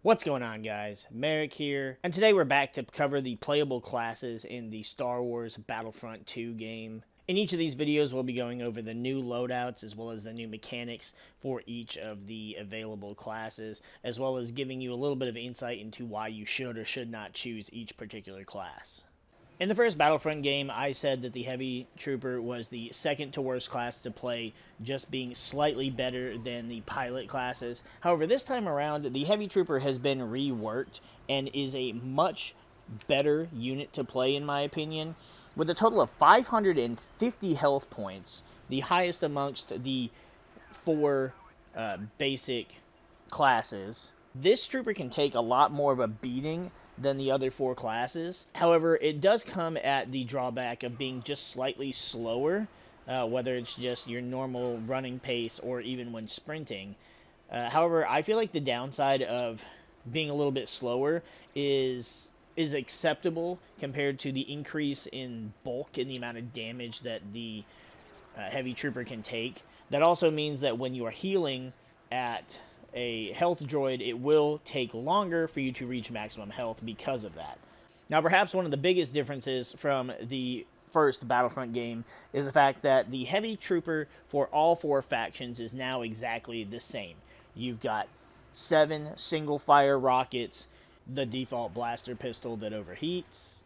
What's going on, guys? MariK here, and today we're back to cover the playable classes in the Star Wars Battlefront 2 game. In each of these videos, we'll be going over the new loadouts as well as the new mechanics for each of the available classes, as well as giving you a little bit of insight into why you should or should not choose each particular class. In the first Battlefront game, I said that the Heavy Trooper was the second to worst class to play, just being slightly better than the pilot classes. However, this time around, the Heavy Trooper has been reworked and is a much better unit to play, in my opinion. With a total of 550 health points, the highest amongst the four basic classes, this trooper can take a lot more of a beating than the other four classes. However, it does come at the drawback of being just slightly slower, whether it's just your normal running pace or even when sprinting. However, I feel like the downside of being a little bit slower is acceptable compared to the increase in bulk and the amount of damage that the Heavy Trooper can take. That also means that when you are healing at a health droid, it will take longer for you to reach maximum health because of that. Now, perhaps one of the biggest differences from the first Battlefront game is the fact that the Heavy Trooper for all four factions is now exactly the same. You've got 7 single-fire rockets, the default blaster pistol that overheats.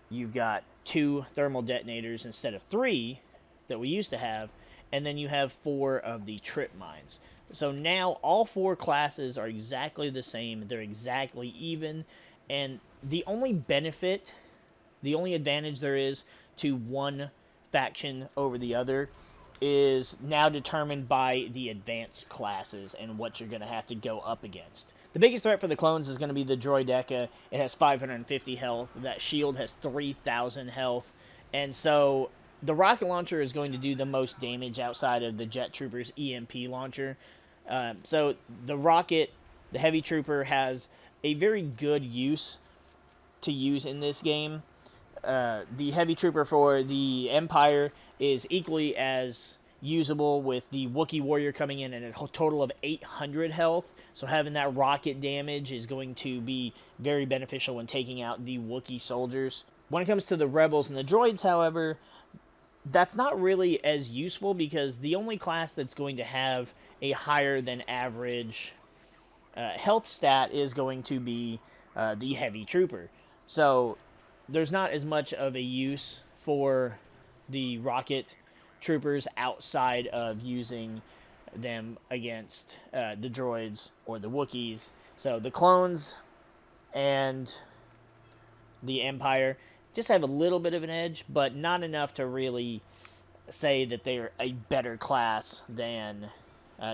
You've got 2 thermal detonators instead of 3 that we used to have, and then you have 4 of the trip mines. So now all 4 classes are exactly the same. They're exactly even. And the only benefit, the only advantage there is to one faction over the other is now determined by the advanced classes and what you're going to have to go up against. The biggest threat for the clones is going to be the Droideka. It has 550 health. That shield has 3,000 health. And so the rocket launcher is going to do the most damage outside of the Jet Trooper's EMP launcher. So the Heavy Trooper has a very good use to use in this game. The Heavy Trooper for the Empire is equally as usable, with the Wookiee Warrior coming in at a total of 800 health. So having that rocket damage is going to be very beneficial when taking out the Wookiee soldiers. When it comes to the Rebels and the droids, however, that's not really as useful because the only class that's going to have a higher than average health stat is going to be the Heavy Trooper. So there's not as much of a use for the rocket troopers outside of using them against the droids or the Wookiees. So the clones and the Empire just have a little bit of an edge, but not enough to really say that they're a better class than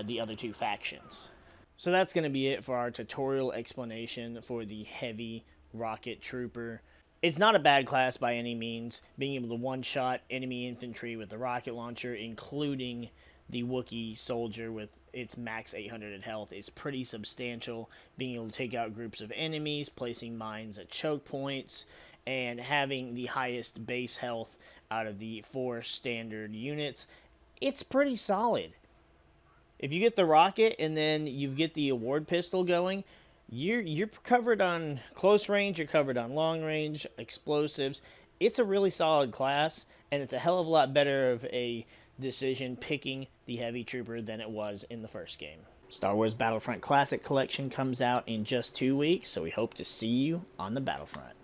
the other 2 factions. So that's going to be it for our tutorial explanation for the Heavy Rocket Trooper. It's not a bad class by any means. Being able to one-shot enemy infantry with the rocket launcher, including the Wookiee soldier with its max 800 health, is pretty substantial. Being able to take out groups of enemies, placing mines at choke points, and having the highest base health out of the 4 standard units, it's pretty solid. If you get the rocket and then you get the award pistol going, you're covered on close range, you're covered on long range, explosives. It's a really solid class, and it's a hell of a lot better of a decision picking the Heavy Trooper than it was in the first game. Star Wars Battlefront Classic Collection comes out in just 2 weeks, so we hope to see you on the Battlefront.